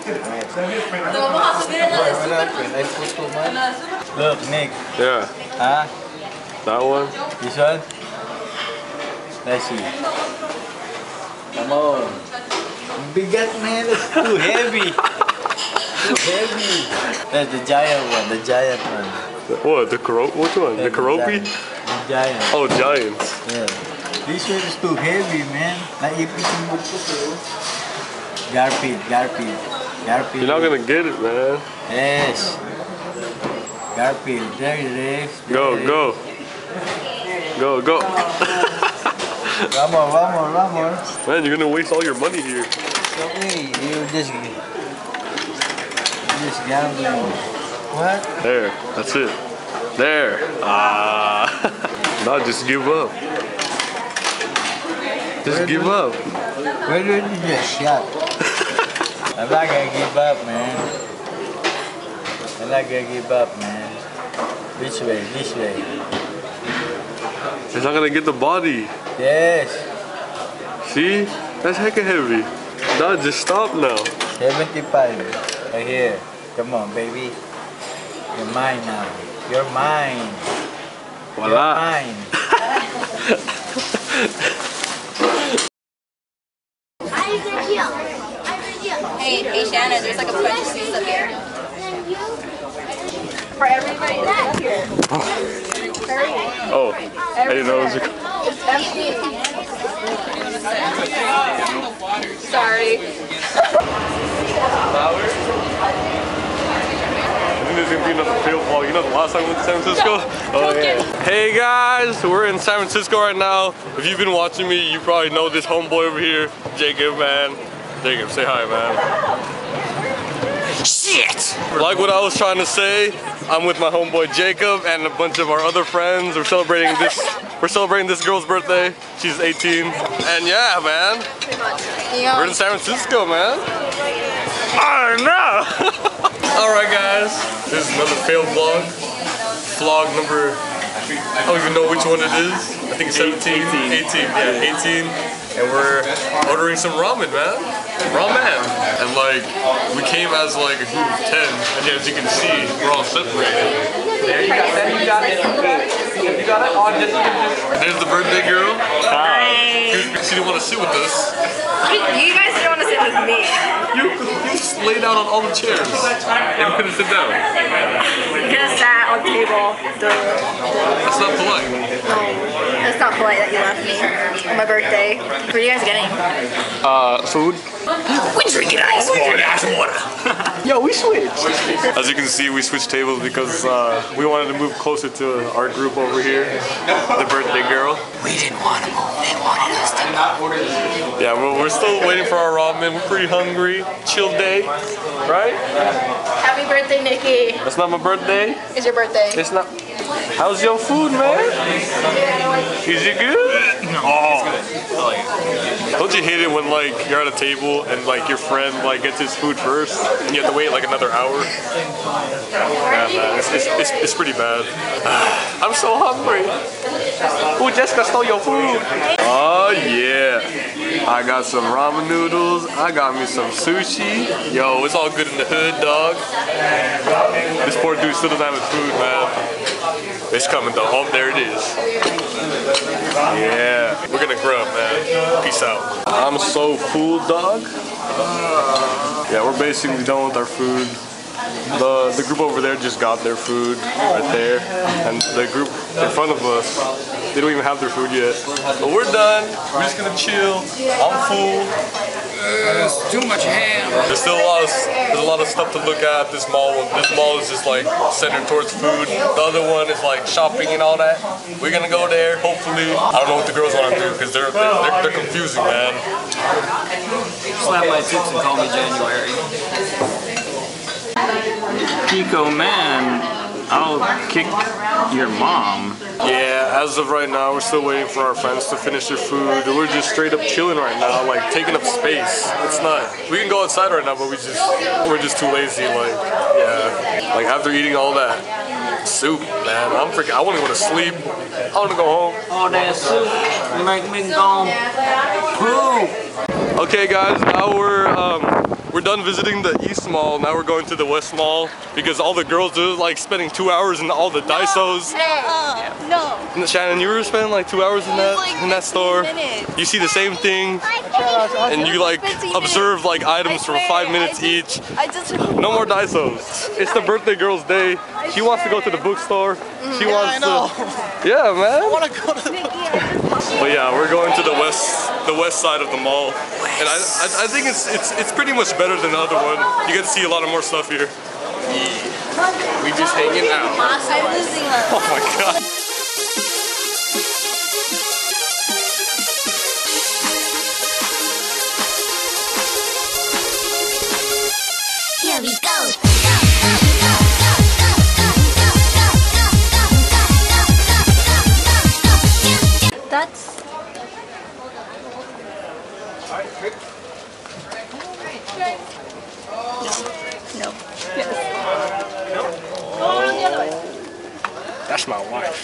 I put too much. Look, Nick. Yeah. Huh? That one? This one? Let's see. Come on. Bigat, man. It's too heavy. Too heavy. That's the giant one. The giant one. What? Which one? The Karopi? The giant. Oh, Giants. Yeah. This one is too heavy, man. Naipitin mo ko to. Garfield. You're not gonna get it, man. Yes. Garfield. There it is. Go. One more. Man, you're gonna waste all your money here. Okay, you're just gambling. What? There, that's it. There. Nah, just give up. Just give up. Where did you just shot? I'm not gonna give up, man. This way. It's not gonna get the body. Yes. See? That's hecka heavy. Nah, just stop now. 75. Right here. Come on, baby. You're mine now. You're mine. Voila. You're mine. Hey, Shannon, there's like a bunch of seats up here. For everybody that's here. Oh, I didn't know it was a... It's empty. Sorry. I think there's gonna be another fail vlog. You know the last time we went to San Francisco? Oh yeah. Hey guys, we're in San Francisco right now. If you've been watching me, you probably know this homeboy over here, Jacob, man. Jacob, say hi, man. Shit! Like what I was trying to say, I'm with my homeboy Jacob and a bunch of our other friends. We're celebrating this girl's birthday. She's 18. And yeah, man. We're in San Francisco, man. I know! Alright guys, this is another failed vlog. Vlog number, I don't even know which one it is. I think it's 17, 18. And we're ordering some ramen, man. And like, we came as like a group of 10. And as you can see, we're all separated. There, you got that, you got it. You got it? Oh, and there's the birthday girl. Hi. She didn't want to sit with us. You guys don't want to sit with me. You just lay down on all the chairs and couldn't sit down. You could have sat on the table. That's not polite. No, it's not polite that you left me on my birthday. What are you guys getting? Food. We drinking ice water. Yo, we switched. As you can see, we switched tables because we wanted to move closer to our group over here, the birthday girl. We didn't want to move. They wanted us to move. Yeah, well, we're still waiting for our ramen. We're pretty hungry. Chill day, right? Happy birthday, Nikki. That's not my birthday. It's your birthday. It's not. How's your food, man? Is it good? Oh. Don't you hate it when like you're at a table and like your friend like gets his food first and you have to wait like another hour? Yeah, man, it's pretty bad. I'm so hungry. Ooh, Jessica stole your food. Oh yeah. I got some ramen noodles. I got me some sushi. Yo, it's all good in the hood, dog. This poor dude still doesn't have his food, man. It's coming though. Oh, there it is. Yeah. We're gonna grub, man. Peace out. I'm so full, dog. Yeah, we're basically done with our food. The group over there just got their food right there. And the group in front of us, they don't even have their food yet. But we're done. We're just gonna chill. I'm full. There's too much ham. There's still a lot of stuff to look at. This mall is just like centered towards food. The other one is like shopping and all that. We're gonna go there, hopefully. I don't know what the girls want to do because they're confusing, man. Slap my tits and call me January. Pico, man, I'll kick your mom. Yeah, as of right now, we're still waiting for our friends to finish their food. We're just straight up chilling right now, like taking up space. It's not. We can go outside right now, but we're just too lazy. Like, yeah, like after eating all that soup, man, I want to go to sleep. I want to go home. All that soup make me go poop. Okay guys, now we're done visiting the East Mall. Now we're going to the West Mall because all the girls are like spending 2 hours in all the Daisos. No. Shannon, you were spending like 2 hours in that store. You see the same thing, and you like observe like items for 5 minutes each. No more Daisos. It's the birthday girl's day. She wants to go to the bookstore. She wants to. Yeah, man. I want to go to the But yeah, we're going to the west side of the mall, and I think it's pretty much better than the other one. You get to see a lot of more stuff here. Yeah. We just hanging out. Oh my god. Here we go. That's. No. Yes. That's my wife.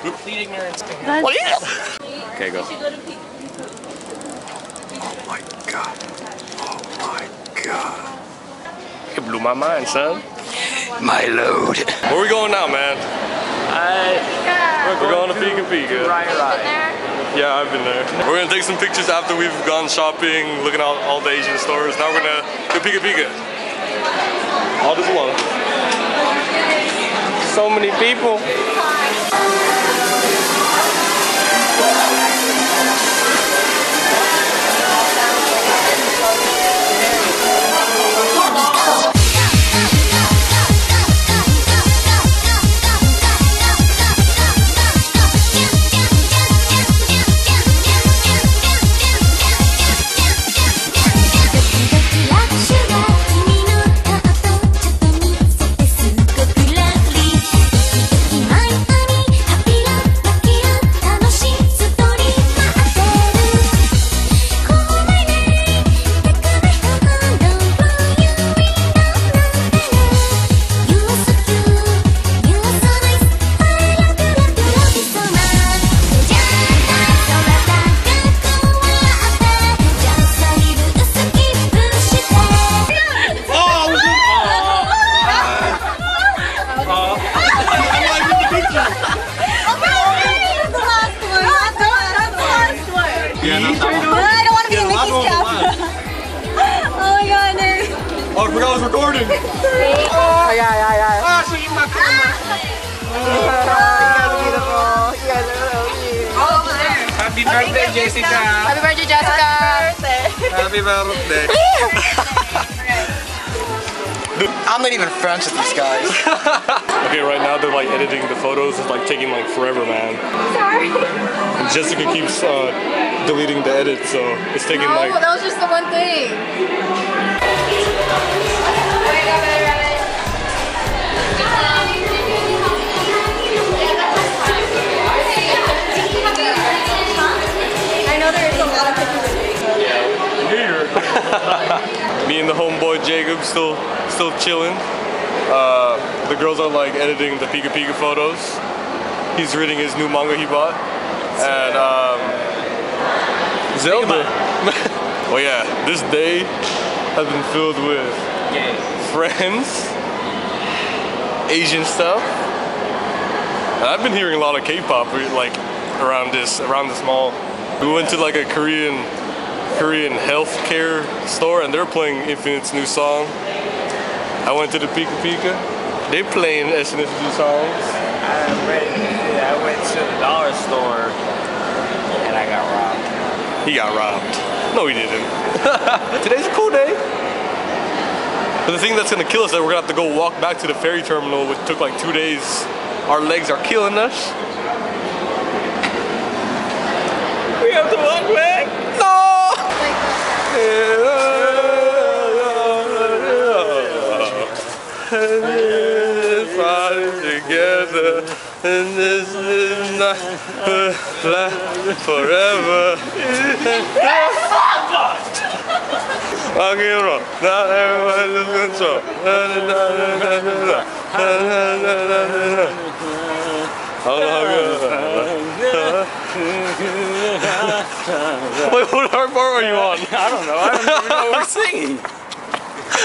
Complete ignorance. Okay, go. Oh my god. Oh my god. It blew my mind, son. My load. Where we going now, man? We're going to Pika Pika. Right. Yeah, I've been there. We're gonna take some pictures after we've gone shopping, looking at all the Asian stores. Now we're gonna go Pika Pika. All this alone. So many people. Oh, I forgot I was recording. Yeah. So you my camera. You guys are beautiful. You guys are so cute. Happy birthday, Jessica. Happy birthday, Jessica. Happy birthday. I'm not even friends with these guys. Okay, right now they're like editing the photos. It's like taking like forever, man. Sorry. And Jessica keeps deleting the edit, so it's taking No, like. that was just the one thing. I know there is a lot of pictures. Here. Me and the homeboy Jacob still chilling. The girls are like editing the Pika Pika photos. He's reading his new manga he bought. And Zelda. Oh yeah, this day has been filled with friends, Asian stuff. And I've been hearing a lot of K-pop like around this mall. We went to like a Korean healthcare store and they're playing Infinite's new song. I went to the Pika Pika. They're playing SNSD songs. I went to the dollar store and I got robbed. He got robbed. No, he didn't. Today's a cool day. But the thing that's gonna kill us is that we're gonna have to go walk back to the ferry terminal, which took like 2 days. Our legs are killing us. We have to walk back. No! Together, and this is not forever. Walking around, not everyone is control. Wait, what are guitar part or are you on? I don't know. I don't even know what we're singing.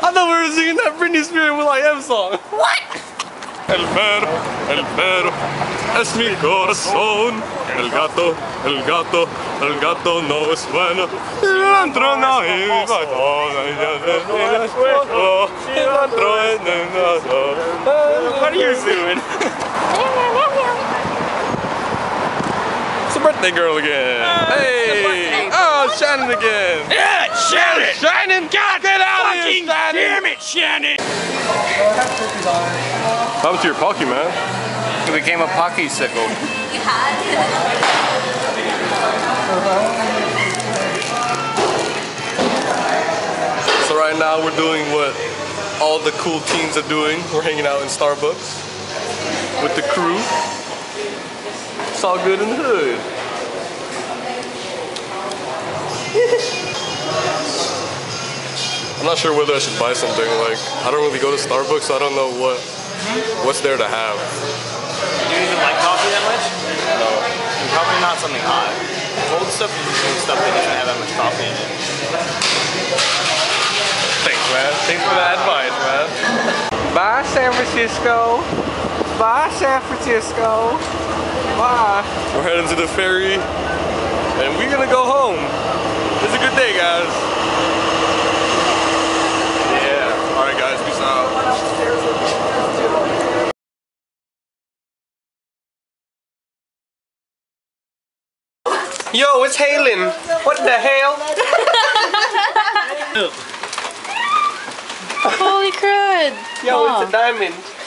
I thought we were singing that Britney Spears Will I Am song. What? El perro, es mi corazón. El gato no es bueno. Cilantro no es What are you doing? It's a birthday girl again. Hey! Oh, it's Shannon again. Yeah, Shannon! Shannon! God, get out of here, Shannon! Damn it, Shannon! What happened to your Pocky, man? It became a pocky sickle. So right now we're doing what all the cool teens are doing. We're hanging out in Starbucks with the crew. It's all good in the hood. I'm not sure whether I should buy something. Like, I don't really go to Starbucks, so I don't know what's there to have. Do you even like coffee that much? No. Probably not something hot. Cold stuff is usually stuff that doesn't have that much coffee in it. Thanks, man. Thanks for the advice, man. Bye, San Francisco. Bye, San Francisco. Bye. We're heading to the ferry, and we're gonna go home. It's a good day, guys. Yeah. All right, guys. Peace out. Yo, it's Halen. What the hell? Holy crud! Yo, it's a diamond.